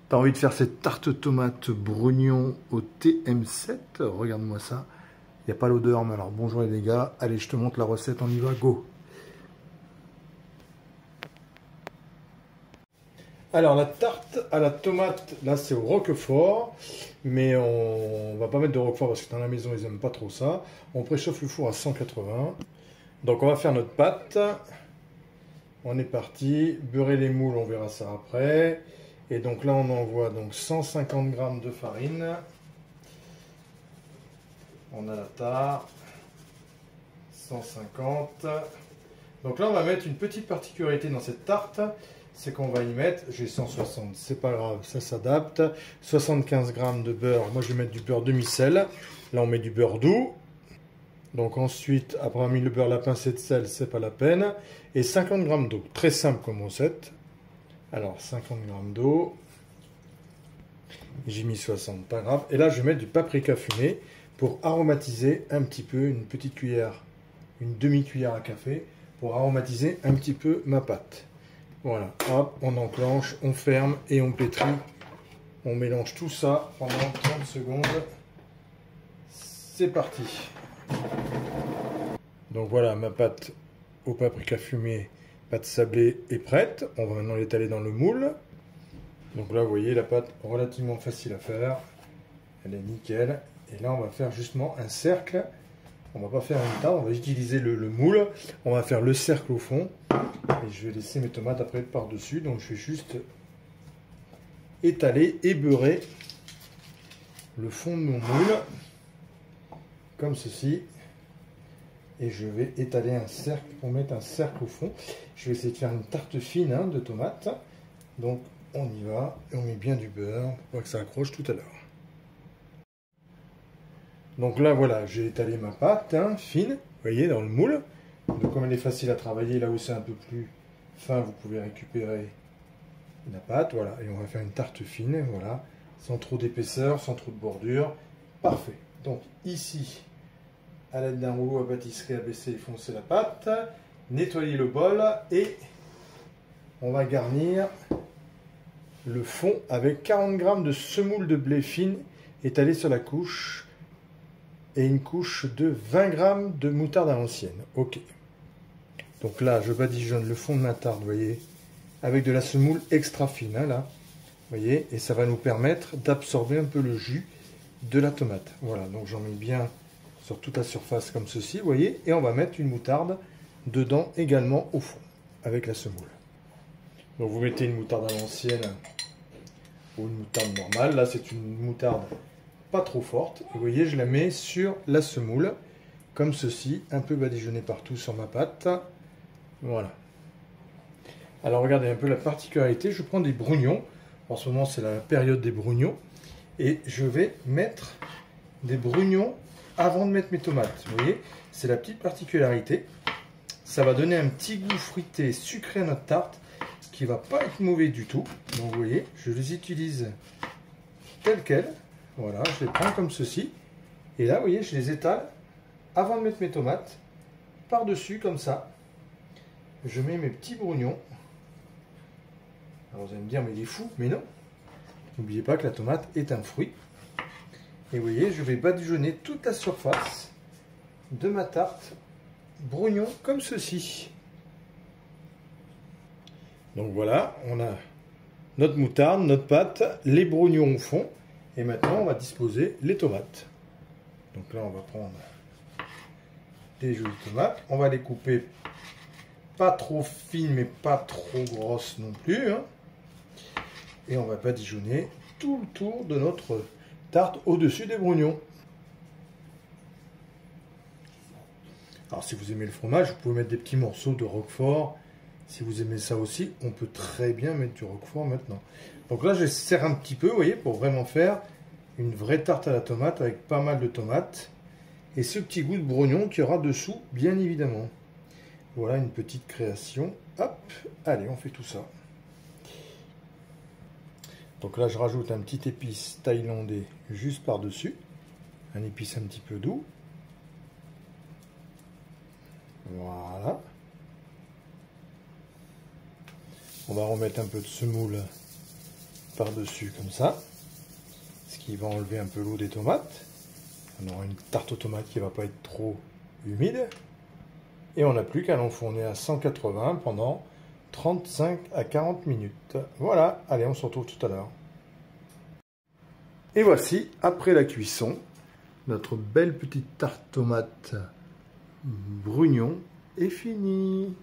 T'as envie de faire cette tarte tomate brugnon au TM7? Regarde-moi ça. Il n'y a pas l'odeur, mais alors bonjour les gars. Allez, je te montre la recette, on y va, go! Alors la tarte à la tomate, là c'est au roquefort, mais on va pas mettre de roquefort parce que dans la maison ils aiment pas trop ça. On préchauffe le four à 180. Donc on va faire notre pâte. On est parti, beurrer les moules, on verra ça après. Et donc là on envoie donc 150 g de farine. On a la tare, 150. Donc là on va mettre une petite particularité dans cette tarte, c'est qu'on va y mettre, j'ai 160, c'est pas grave, ça s'adapte. 75 g de beurre, moi je vais mettre du beurre demi-sel. Là on met du beurre doux. Donc ensuite, après avoir mis le beurre, la pincée de sel, c'est pas la peine. Et 50 g d'eau, très simple comme recette. Alors 50 g d'eau. J'ai mis 60, pas grave. Et là je vais mettre du paprika fumé pour aromatiser un petit peu, une petite cuillère, une demi-cuillère à café, pour aromatiser un petit peu ma pâte. Voilà, hop, on enclenche, on ferme et on pétrit. On mélange tout ça pendant 30 secondes. C'est parti. Donc voilà, ma pâte au paprika fumé, pâte sablée est prête. On va maintenant l'étaler dans le moule. Donc là, vous voyez, la pâte relativement facile à faire. Elle est nickel. Et là, on va faire justement un cercle. On va pas faire une tarte, on va utiliser le moule. On va faire le cercle au fond. Et je vais laisser mes tomates après par-dessus. Donc je vais juste étaler et beurrer le fond de mon moule. Comme ceci. Et je vais étaler un cercle pour mettre un cercle au fond. Je vais essayer de faire une tarte fine de tomates. Donc on y va. Et on met bien du beurre pour pas que ça accroche tout à l'heure. Donc là, voilà, j'ai étalé ma pâte fine, vous voyez, dans le moule. Donc comme elle est facile à travailler, là où c'est un peu plus fin, vous pouvez récupérer la pâte, voilà. Et on va faire une tarte fine, voilà, sans trop d'épaisseur, sans trop de bordure. Parfait. Donc ici, à l'aide d'un rouleau à pâtisserie, abaisser et foncer la pâte, nettoyer le bol et on va garnir le fond avec 40 g de semoule de blé fine étalée sur la couche. Et une couche de 20 g de moutarde à l'ancienne. Ok. Donc là, je badigeonne le fond de ma tarte, vous voyez, avec de la semoule extra fine, là. Vous voyez, et ça va nous permettre d'absorber un peu le jus de la tomate. Voilà, donc j'en mets bien sur toute la surface comme ceci, vous voyez, et on va mettre une moutarde dedans également au fond, avec la semoule. Donc vous mettez une moutarde à l'ancienne ou une moutarde normale. Là, c'est une moutarde pas trop forte. Et vous voyez, je la mets sur la semoule, comme ceci, un peu badigeonnée partout sur ma pâte. Voilà. Alors regardez un peu la particularité, je prends des brugnons. En ce moment, c'est la période des brugnons. Et je vais mettre des brugnons avant de mettre mes tomates. Vous voyez, c'est la petite particularité. Ça va donner un petit goût fruité, sucré à notre tarte, qui va pas être mauvais du tout. Donc vous voyez, je les utilise tels quels. Voilà, je les prends comme ceci. Et là, vous voyez, je les étale avant de mettre mes tomates. Par-dessus, comme ça. Je mets mes petits brugnons. Alors vous allez me dire, mais il est fou. Mais non. N'oubliez pas que la tomate est un fruit. Et vous voyez, je vais badigeonner toute la surface de ma tarte brugnon comme ceci. Donc voilà, on a notre moutarde, notre pâte, les brugnons au fond. Et maintenant, on va disposer les tomates. Donc là, on va prendre des jolies tomates. On va les couper pas trop fines, mais pas trop grosses non plus. Et on va badigeonner tout le tour de notre tarte au-dessus des brugnons. Alors, si vous aimez le fromage, vous pouvez mettre des petits morceaux de roquefort. Si vous aimez ça aussi, on peut très bien mettre du roquefort maintenant. Donc là, je serre un petit peu, vous voyez, pour vraiment faire une vraie tarte à la tomate avec pas mal de tomates. Et ce petit goût de brognon qu'il y aura dessous, bien évidemment. Voilà une petite création. Hop, allez, on fait tout ça. Donc là, je rajoute un petit épice thaïlandais juste par-dessus. Un épice un petit peu doux. Voilà. On va remettre un peu de semoule par-dessus comme ça, ce qui va enlever un peu l'eau des tomates. On aura une tarte aux tomates qui ne va pas être trop humide. Et on n'a plus qu'à l'enfourner à 180 pendant 35 à 40 minutes. Voilà, allez, on se retrouve tout à l'heure. Et voici, après la cuisson, notre belle petite tarte tomate brugnon est finie.